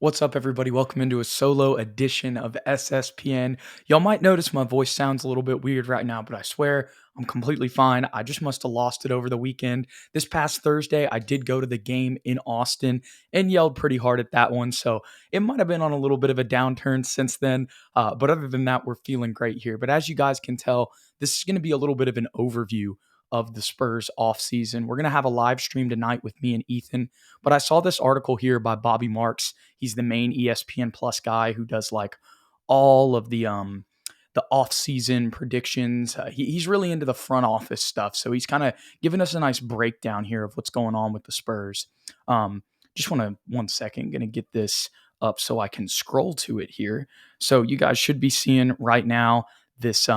What's up, everybody? Welcome into a solo edition of SSPN. Y'all might notice my voice sounds a little bit weird right now, but I swear I'm completely fine. I just must have lost it over the weekend. This past Thursday, I did go to the game in Austin and yelled pretty hard at that one, so it might have been on a little bit of a downturn since then. But other than that, we're feeling great here. But as you guys can tell, this is going to be a little bit of an overview of the Spurs offseason. We're going to have a live stream tonight with me and Ethan. But I saw this article here by Bobby Marks. He's the main ESPN Plus guy who does like all of the off-season predictions. He's really into the front office stuff, so he's kind of giving us a nice breakdown here of what's going on with the Spurs. Just want to 1 second, going to get this up so I can scroll to it here. So you guys should be seeing right now this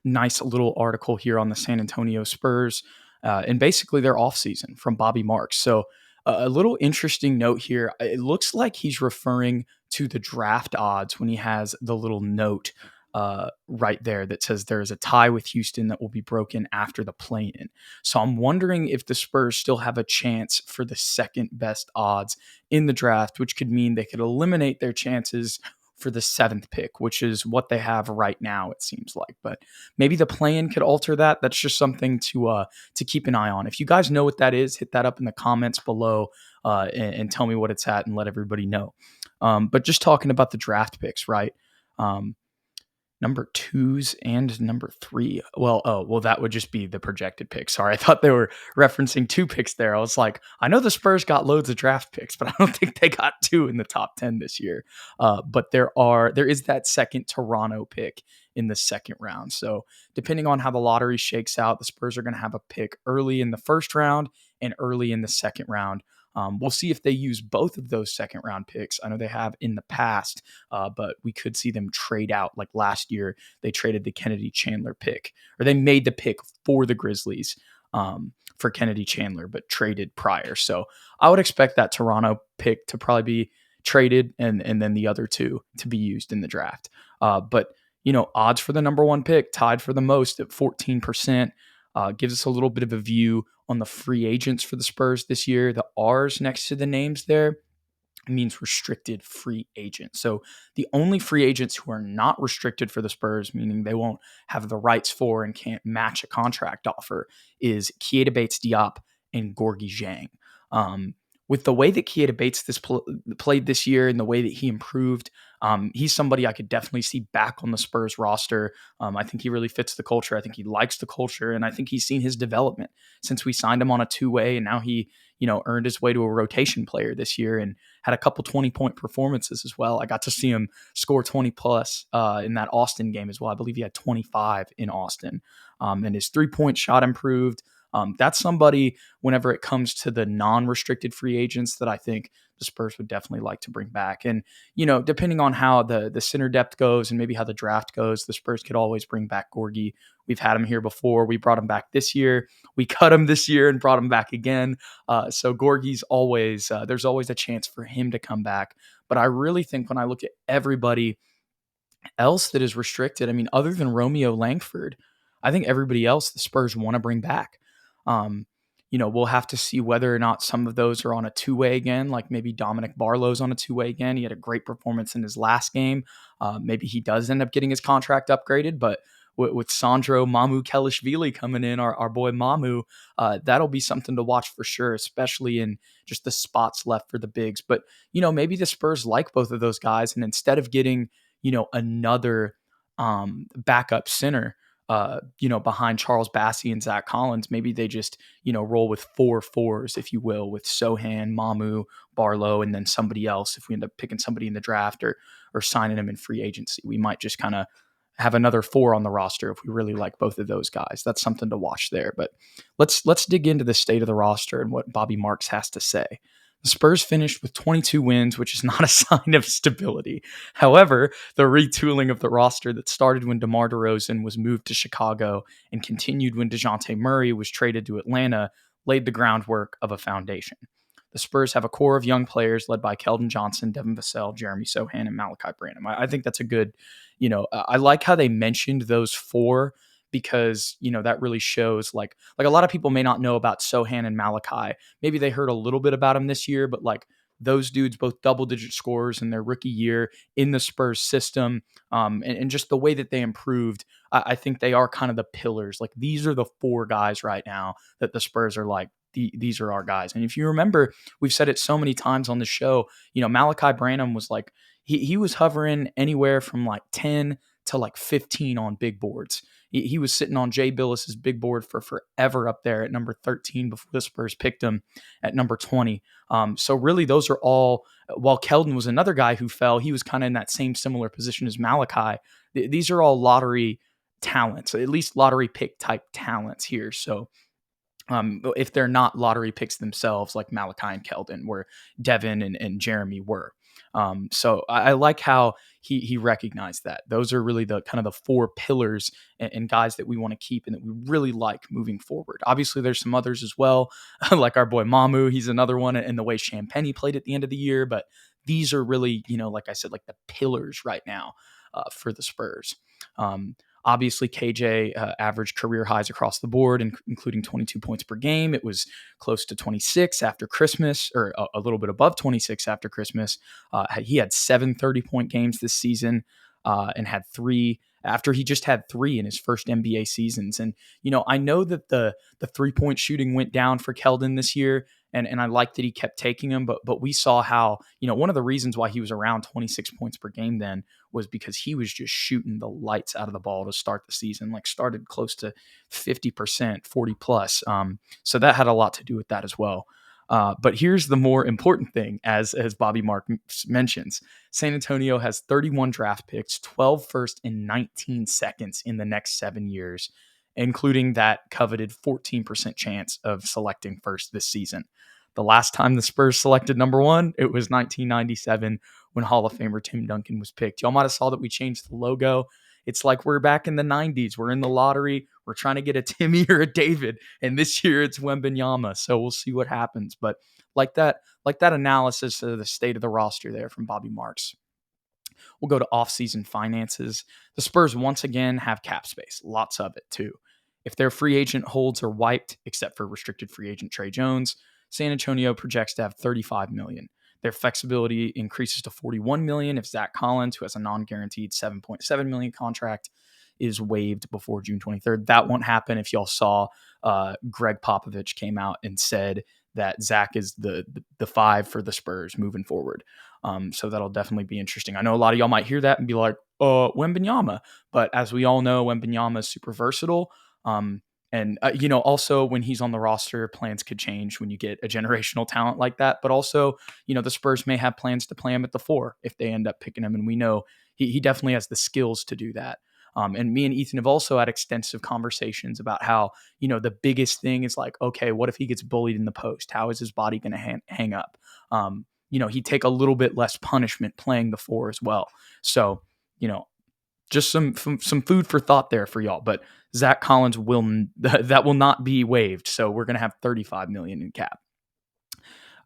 nice little article here on the San Antonio Spurs and basically their offseason from Bobby Marks. So a little interesting note here. It looks like he's referring to the draft odds when he has the little note right there that says there is a tie with Houston that will be broken after the play-in. So I'm wondering if the Spurs still have a chance for the second best odds in the draft, which could mean they could eliminate their chances for the seventh pick, which is what they have right now, it seems like. But maybe the play-in could alter that. That's just something to keep an eye on. If you guys know what that is, hit that up in the comments below and tell me what it's at and let everybody know. But just talking about the draft picks, right? Number twos and number three. Well, that would just be the projected pick. Sorry, I thought they were referencing two picks there. I was like, I know the Spurs got loads of draft picks, but I don't think they got two in the top 10 this year. But there is that second Toronto pick in the second round. So depending on how the lottery shakes out, the Spurs are going to have a pick early in the first round and early in the second round. We'll see if they use both of those second round picks. I know they have in the past, but we could see them trade out. Like last year, they traded the Kennedy Chandler pick, or they made the pick for the Grizzlies for Kennedy Chandler, but traded prior. So I would expect that Toronto pick to probably be traded and then the other two to be used in the draft. But, odds for the number one pick tied for the most at 14%. Gives us a little bit of a view on the free agents for the Spurs this year. The R's next to the names there means restricted free agents. So the only free agents who are not restricted for the Spurs, meaning they won't have the rights for and can't match a contract offer, is Keita Bates-Diop and Gorgui Dieng. With the way that Keita Bates played this year and the way that he improved, he's somebody I could definitely see back on the Spurs roster. I think he really fits the culture. I think he likes the culture, and I think he's seen his development since we signed him on a two-way, and now he, earned his way to a rotation player this year and had a couple 20-point performances as well. I got to see him score 20-plus in that Austin game as well. I believe he had 25 in Austin, and his three-point shot improved. That's somebody, whenever it comes to the non-restricted free agents, that I think the Spurs would definitely like to bring back. And, depending on how the center depth goes and maybe how the draft goes, the Spurs could always bring back Gorgui. We've had him here before. We brought him back this year. We cut him this year and brought him back again. So Gorgie's always, there's always a chance for him to come back. But I really think when I look at everybody else that is restricted, I mean, other than Romeo Langford, I think everybody else the Spurs want to bring back. We'll have to see whether or not some of those are on a two-way again, like maybe Dominic Barlow's on a two-way again. He had a great performance in his last game. Maybe he does end up getting his contract upgraded, but with Sandro Mamu Kelishvili coming in, our boy Mamu, that'll be something to watch for sure, especially in just the spots left for the bigs. But, maybe the Spurs like both of those guys, and instead of getting, another backup center, behind Charles Bassey and Zach Collins, maybe they just, roll with 4 fours, if you will, with Sohan, Mamu, Barlow, and then somebody else. If we end up picking somebody in the draft or signing them in free agency, we might just kind of have another 4 on the roster if we really like both of those guys. That's something to watch there. But let's dig into the state of the roster and what Bobby Marks has to say. The Spurs finished with 22 wins, which is not a sign of stability. However, the retooling of the roster that started when DeMar DeRozan was moved to Chicago and continued when DeJounte Murray was traded to Atlanta laid the groundwork of a foundation. The Spurs have a core of young players led by Keldon Johnson, Devin Vassell, Jeremy Sohan, and Malachi Branham. I think that's a good, I like how they mentioned those 4 because, that really shows like a lot of people may not know about Sohan and Malachi. Maybe they heard a little bit about him this year, but like those dudes, both double-digit scorers in their rookie year in the Spurs system, and just the way that they improved, I think they are kind of the pillars. Like, these are the four guys right now that the Spurs are like, these are our guys. And if you remember, we've said it so many times on the show, Malachi Branham was like, he was hovering anywhere from like 10 to like 15 on big boards. He was sitting on Jay Billis's big board for forever up there at number 13 before the Spurs picked him at number 20. So really, those are all, while Keldon was another guy who fell, he was kind of in that same similar position as Malachi. These are all lottery talents, at least lottery pick type talents here. So if they're not lottery picks themselves, like Malachi and Keldon, where Devin and Jeremy were. So I like how he recognized that. Those are really the kind of the four pillars and guys that we want to keep and that we really like moving forward. Obviously, there's some others as well, like our boy Mamu. He's another one, and the way Champagny played at the end of the year. But these are really, like I said, like the pillars right now for the Spurs. Obviously, KJ averaged career highs across the board, including 22 points per game. It was close to 26 after Christmas, or a little bit above 26 after Christmas. He had 7 30-point games this season and had 3 after he just had 3 in his first NBA seasons. And, I know that the 3-point shooting went down for Keldon this year, and I like that he kept taking them, but we saw how, one of the reasons why he was around 26 points per game then was because he was just shooting the lights out of the ball to start the season, like started close to 50%, 40 plus. So that had a lot to do with that as well. But here's the more important thing, as Bobby Marks mentions. San Antonio has 31 draft picks, 12 first and 19 seconds in the next 7 years, including that coveted 14% chance of selecting first this season. The last time the Spurs selected number 1, it was 1997 when Hall of Famer Tim Duncan was picked. Y'all might have saw that we changed the logo. It's like we're back in the 90s. We're in the lottery. We're trying to get a Timmy or a David. And this year it's Wembanyama. So we'll see what happens. But like that analysis of the state of the roster there from Bobby Marks. We'll go to offseason finances. The Spurs once again have cap space. Lots of it too. If their free agent holds are wiped, except for restricted free agent Trey Jones, San Antonio projects to have $35 million. Their flexibility increases to $41 million if Zach Collins, who has a non-guaranteed $7.7 million contract, is waived before June 23rd. That won't happen. If y'all saw, Greg Popovich came out and said that Zach is the 5 for the Spurs moving forward. So that'll definitely be interesting. I know a lot of y'all might hear that and be like, Wembanyama. But as we all know, Wembanyama is super versatile. And also when he's on the roster, plans could change when you get a generational talent like that. But also, the Spurs may have plans to play him at the 4 if they end up picking him. And we know he definitely has the skills to do that. And me and Ethan have also had extensive conversations about how, the biggest thing is like, okay, what if he gets bullied in the post? How is his body going to hang up? He'd take a little bit less punishment playing the 4 as well. So, just some food for thought there for y'all. But Zach Collins will not be waived. So we're going to have $35 million in cap.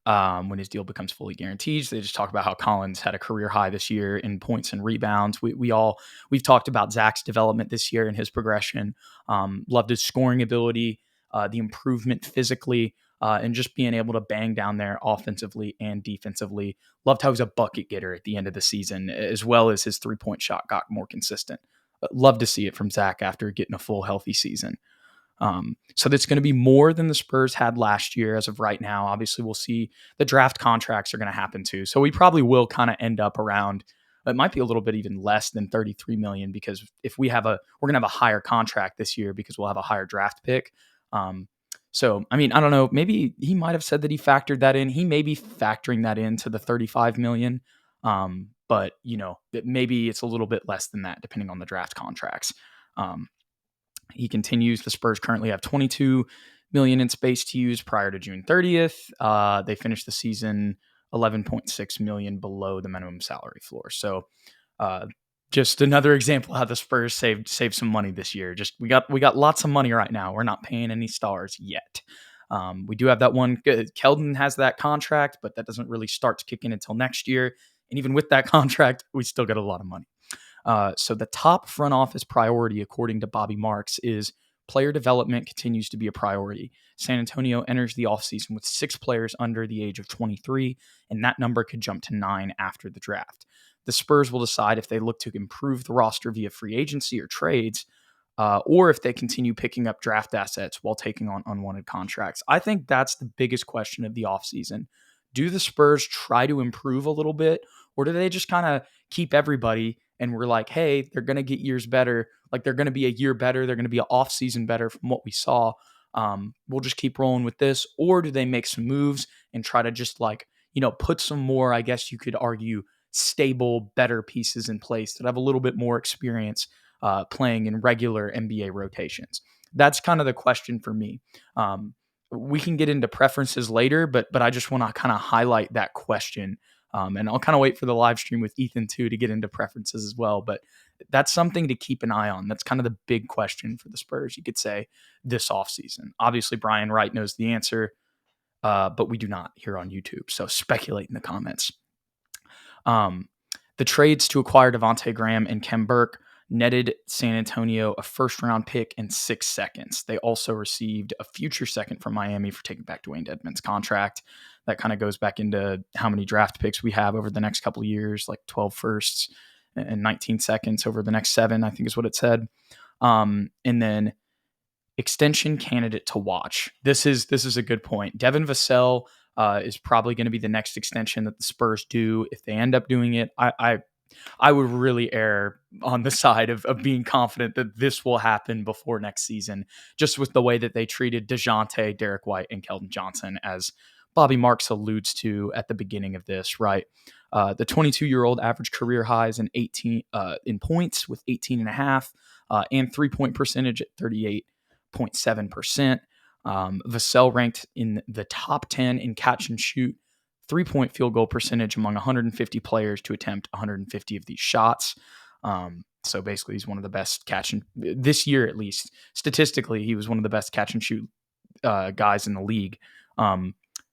When his deal becomes fully guaranteed. So they just talk about how Collins had a career high this year in points and rebounds. We've talked about Zach's development this year and his progression. Loved his scoring ability, the improvement physically, and just being able to bang down there offensively and defensively. Loved how he's a bucket getter at the end of the season, as well as his 3-point shot got more consistent. Love to see it from Zach after getting a full healthy season. So that's going to be more than the Spurs had last year as of right now. Obviously, we'll see the draft contracts are going to happen too. So we probably will kind of end up around, it might be a little bit even less than 33 million, because if we're going to have a higher contract this year because we'll have a higher draft pick. So, I don't know, maybe he might have said that he factored that in. He may be factoring that into the 35 million. But maybe it's a little bit less than that depending on the draft contracts. He continues, the Spurs currently have $22 million in space to use prior to June 30th. They finished the season $11.6 million below the minimum salary floor. So just another example how the Spurs saved some money this year. Just we got lots of money right now. We're not paying any stars yet. We do have that one. Keldon has that contract, but that doesn't really start to kick in until next year. And even with that contract, we still get a lot of money. So the top front office priority, according to Bobby Marks, is player development continues to be a priority. San Antonio enters the offseason with 6 players under the age of 23, and that number could jump to 9 after the draft. The Spurs will decide if they look to improve the roster via free agency or trades, or if they continue picking up draft assets while taking on unwanted contracts. I think that's the biggest question of the offseason. Do the Spurs try to improve a little bit, or do they just kind of keep everybody and we're like, hey, they're going to get years better. Like they're going to be a year better. They're going to be an offseason better from what we saw. We'll just keep rolling with this. Or do they make some moves and try to just put some more, I guess you could argue, stable, better pieces in place that have a little bit more experience playing in regular NBA rotations? That's kind of the question for me. We can get into preferences later, but I just want to kind of highlight that question. And I'll kind of wait for the live stream with Ethan too to get into preferences as well. But that's something to keep an eye on. That's kind of the big question for the Spurs, you could say, this offseason. Obviously, Brian Wright knows the answer, but we do not here on YouTube. So speculate in the comments. The trades to acquire Devontae Graham and Khem Burke netted San Antonio a first-round pick and 6 seconds. They also received a future second from Miami for taking back Dwayne Dedmon's contract. That kind of goes back into how many draft picks we have over the next couple of years, like 12 firsts and 19 seconds over the next 7, I think is what it said. And then extension candidate to watch. This is a good point. Devin Vassell is probably going to be the next extension that the Spurs do. If they end up doing it, I would really err on the side of being confident that this will happen before next season, just with the way that they treated DeJounte, Derek White, and Keldon Johnson, as Bobby Marks alludes to at the beginning of this, right? The 22-year-old average career highs in points with 18 and a half, and 3-point percentage at 38.7%. Vassell ranked in the top 10 in catch and shoot 3-point field goal percentage among 150 players to attempt 150 of these shots. So basically, he's one of the best this year, at least statistically, he was one of the best catch and shoot guys in the league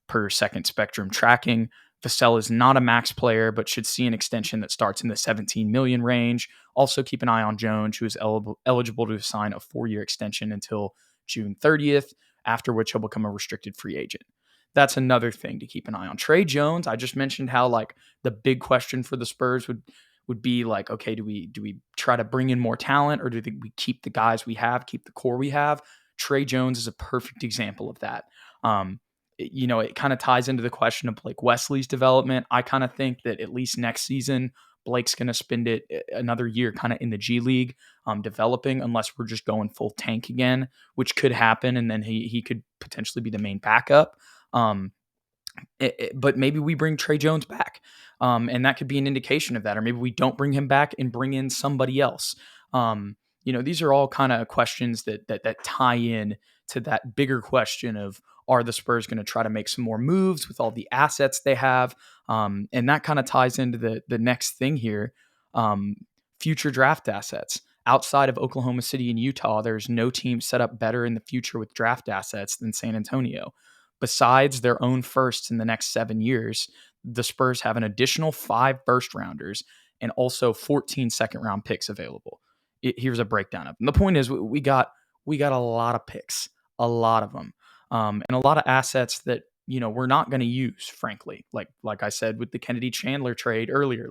per second spectrum tracking. Vassell is not a max player, but should see an extension that starts in the 17 million range. Also, keep an eye on Jones, who is eligible to sign a 4-year extension until June 30th, after which he'll become a restricted free agent. That's another thing to keep an eye on. Trey Jones, I just mentioned how the big question for the Spurs would be okay, do we try to bring in more talent, or do we keep the guys we have, keep the core we have? Trey Jones is a perfect example of that. It kind of ties into the question of Blake Wesley's development. I kind of think that at least next season, Blake's going to spend another year kind of in the G League developing, unless we're just going full tank again, which could happen, and then he could potentially be the main backup. But maybe we bring Trey Jones back, and that could be an indication of that. Or maybe we don't bring him back and bring in somebody else. These are all kind of questions that tie in to that bigger question of, are the Spurs going to try to make some more moves with all the assets they have? And that kind of ties into the next thing here, future draft assets. Outside of Oklahoma City and Utah, there's no team set up better in the future with draft assets than San Antonio. Besides their own firsts in the next 7 years, the Spurs have an additional 5 first-rounders and also 14 second-round picks available. Here's a breakdown of them. The point is, we got a lot of picks, a lot of them, and a lot of assets that we're not going to use, frankly. Like I said with the Kennedy Chandler trade earlier,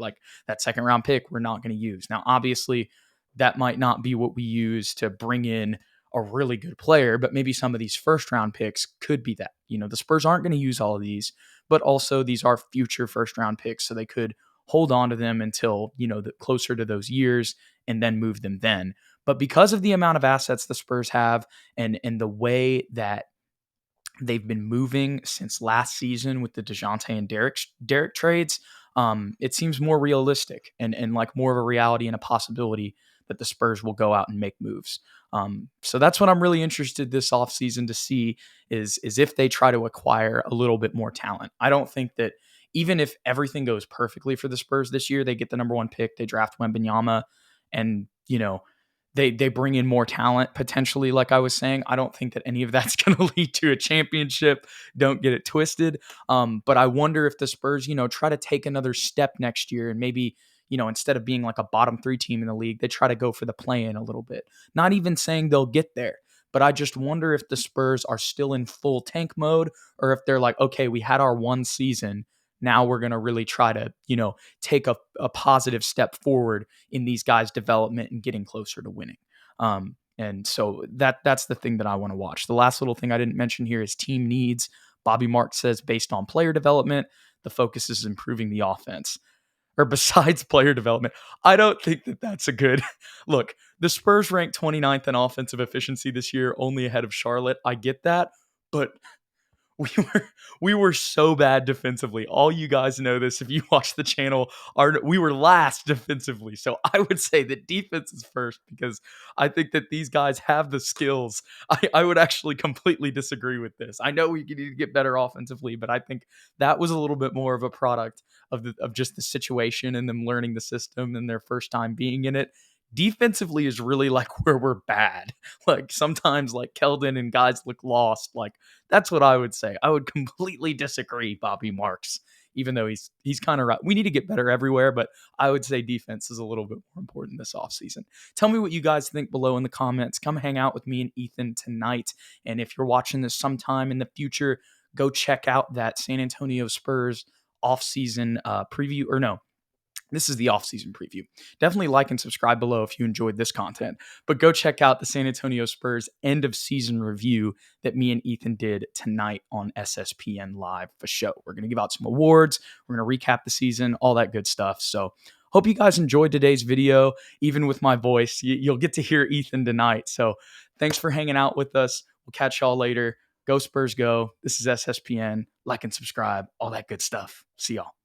that second-round pick we're not going to use. Now, obviously, that might not be what we use to bring in a really good player, but maybe some of these first-round picks could be that. The Spurs aren't going to use all of these, but also these are future first-round picks, so they could hold on to them until, closer to those years and then move them then. But because of the amount of assets the Spurs have and the way that they've been moving since last season with the DeJounte and Derek trades, it seems more realistic and like more of a reality and a possibility that the Spurs will go out and make moves. So that's what I'm really interested this offseason to see is if they try to acquire a little bit more talent. I don't think that even if everything goes perfectly for the Spurs this year, they get the number 1 pick, they draft Wembanyama, and they bring in more talent potentially, like I was saying. I don't think that any of that's going to lead to a championship. Don't get it twisted. But I wonder if the Spurs, try to take another step next year and maybe, instead of being like a bottom 3 team in the league, they try to go for the play-in a little bit. Not even saying they'll get there, but I just wonder if the Spurs are still in full tank mode or if they're like, okay, we had our one season. Now we're going to really try to, take a positive step forward in these guys' development and getting closer to winning. And so that's the thing that I want to watch. The last little thing I didn't mention here is team needs. Bobby Marks says based on player development, the focus is improving the offense. Or besides player development, I don't think that that's a good look. The Spurs ranked 29th in offensive efficiency this year, only ahead of Charlotte. I get that, but we were we were so bad defensively. All you guys know this if you watch the channel. We were last defensively. So I would say that defense is first because I think that these guys have the skills. I would actually completely disagree with this. I know we need to get better offensively, but I think that was a little bit more of a product of just the situation and them learning the system and their first time being in it. Defensively is really like where we're bad. Like sometimes like Keldon and guys look lost. Like that's what I would say. I would completely disagree, Bobby Marks, even though he's kind of right. We need to get better everywhere, but I would say defense is a little bit more important this offseason. Tell me what you guys think below in the comments. Come hang out with me and Ethan tonight. And if you're watching this sometime in the future, go check out that San Antonio Spurs offseason preview, or no, this is the offseason preview. Definitely like and subscribe below if you enjoyed this content. But go check out the San Antonio Spurs end of season review that me and Ethan did tonight on SSPN Live for show. We're going to give out some awards. We're going to recap the season, all that good stuff. So hope you guys enjoyed today's video. Even with my voice, you'll get to hear Ethan tonight. So thanks for hanging out with us. We'll catch y'all later. Go Spurs, go. This is SSPN. Like and subscribe, all that good stuff. See y'all.